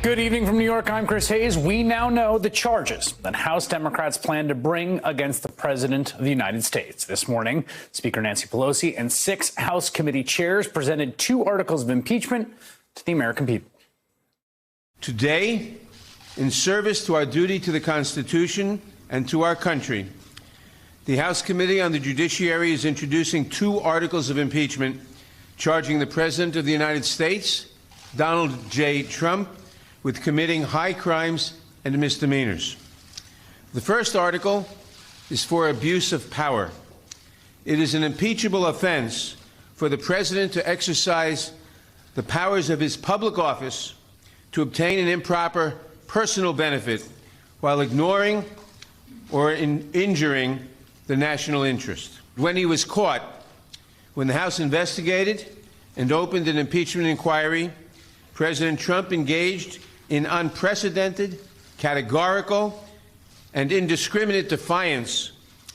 Good evening from New York. I'm Chris Hayes. We now know the charges that House Democrats plan to bring against the President of the United States. This morning, Speaker Nancy Pelosi and 6 House committee chairs presented 2 articles of impeachment to the American people. Today, in service to our duty to the Constitution and to our country, the House Committee on the Judiciary is introducing 2 articles of impeachment charging the President of the United States, Donald J. Trump, with committing high crimes and misdemeanors. The first article is for abuse of power. It is an impeachable offense for the President to exercise the powers of his public office to obtain an improper personal benefit while ignoring or injuring the national interest. When he was caught, when the House investigated and opened an impeachment inquiry, President Trump engaged in unprecedented, categorical, and indiscriminate defiance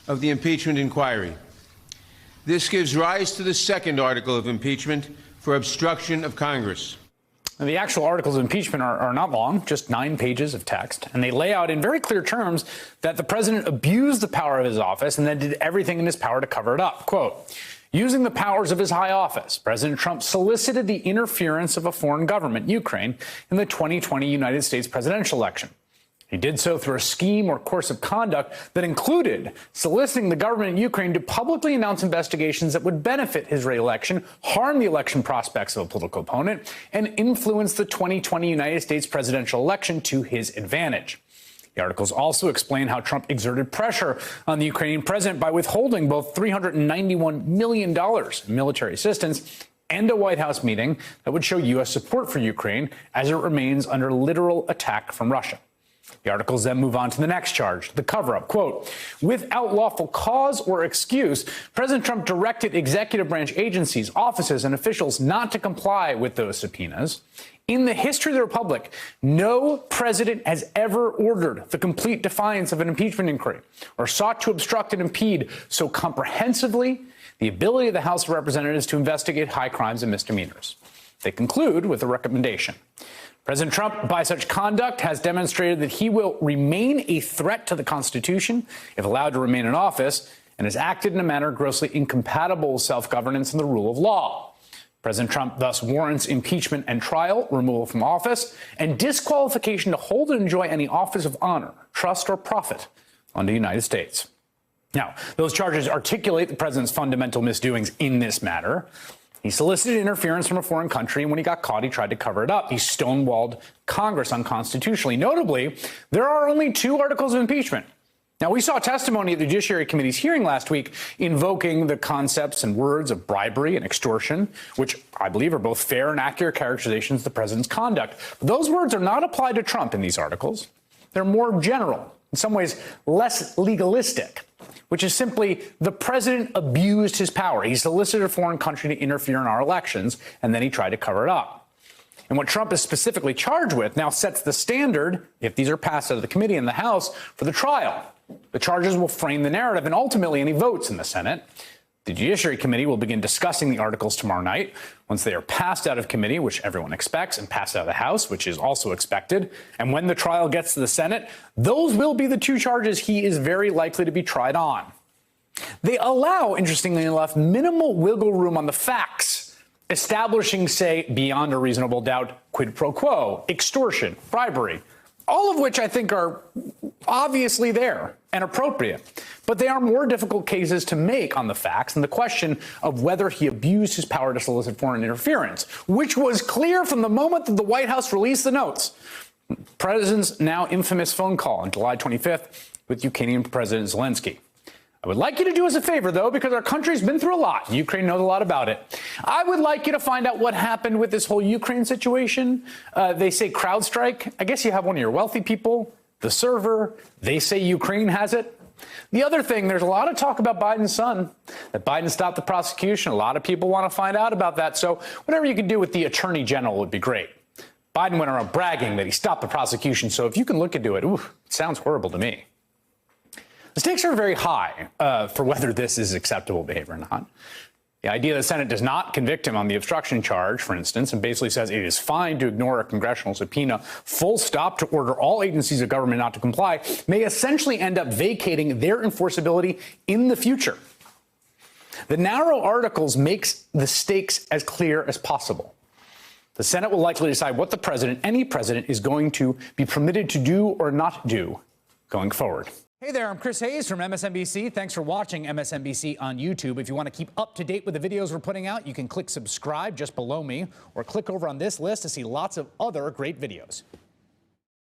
of the impeachment inquiry. This gives rise to the second article of impeachment for obstruction of Congress. And the actual articles of impeachment are not long, just 9 pages of text, and they lay out in very clear terms that the president abused the power of his office and then did everything in his power to cover it up. Quote, using the powers of his high office, President Trump solicited the interference of a foreign government, Ukraine, in the 2020 United States presidential election. He did so through a scheme or course of conduct that included soliciting the government in Ukraine to publicly announce investigations that would benefit his re-election, harm the election prospects of a political opponent, and influence the 2020 United States presidential election to his advantage. The articles also explain how Trump exerted pressure on the Ukrainian president by withholding both $391 million in military assistance and a White House meeting that would show U.S. support for Ukraine as it remains under literal attack from Russia. The articles then move on to the next charge, the cover-up. Quote, without lawful cause or excuse, President Trump directed executive branch agencies, offices, and officials not to comply with those subpoenas. In the history of the Republic, no president has ever ordered the complete defiance of an impeachment inquiry or sought to obstruct and impede so comprehensively the ability of the House of Representatives to investigate high crimes and misdemeanors. They conclude with a recommendation. President Trump, by such conduct, has demonstrated that he will remain a threat to the Constitution if allowed to remain in office, and has acted in a manner grossly incompatible with self-governance and the rule of law. President Trump thus warrants impeachment and trial, removal from office, and disqualification to hold and enjoy any office of honor, trust, or profit under the United States. Now, those charges articulate the president's fundamental misdoings in this matter. He solicited interference from a foreign country, and when he got caught, he tried to cover it up. He stonewalled Congress unconstitutionally. Notably, there are only 2 articles of impeachment. Now, we saw testimony at the Judiciary Committee's hearing last week invoking the concepts and words of bribery and extortion, which I believe are both fair and accurate characterizations of the president's conduct. But those words are not applied to Trump in these articles. They're more general, in some ways less legalistic, which is simply the president abused his power. He solicited a foreign country to interfere in our elections, and then he tried to cover it up. And what Trump is specifically charged with now sets the standard, if these are passed out of the committee in the House, for the trial. The charges will frame the narrative and ultimately any votes in the Senate. The Judiciary Committee will begin discussing the articles tomorrow night. Once they are passed out of committee, which everyone expects, and passed out of the House, which is also expected, and when the trial gets to the Senate, those will be the 2 charges he is very likely to be tried on. They allow, interestingly enough, minimal wiggle room on the facts, establishing, say, beyond a reasonable doubt, quid pro quo, extortion, bribery, all of which I think are obviously there and appropriate. But they are more difficult cases to make on the facts and the question of whether he abused his power to solicit foreign interference, which was clear from the moment that the White House released the notes. The president's now infamous phone call on July 25th with Ukrainian President Zelensky. I would like you to do us a favor, though, because our country's been through a lot. Ukraine knows a lot about it. I would like you to find out what happened with this whole Ukraine situation. They say CrowdStrike. I guess you have one of your wealthy people, the server. They say Ukraine has it. The other thing, there's a lot of talk about Biden's son, that Biden stopped the prosecution. A lot of people want to find out about that. So whatever you can do with the attorney general would be great. Biden went around bragging that he stopped the prosecution. So if you can look into it, it sounds horrible to me. The stakes are very high for whether this is acceptable behavior or not. The idea the Senate does not convict him on the obstruction charge, for instance, and basically says it is fine to ignore a congressional subpoena, full stop, to order all agencies of government not to comply, may essentially end up vacating their enforceability in the future. The narrow articles makes the stakes as clear as possible. The Senate will likely decide what the president, any president, is going to be permitted to do or not do going forward. Hey there, I'm Chris Hayes from MSNBC. Thanks for watching MSNBC on YouTube. If you want to keep up to date with the videos we're putting out, you can click subscribe just below me or click over on this list to see lots of other great videos.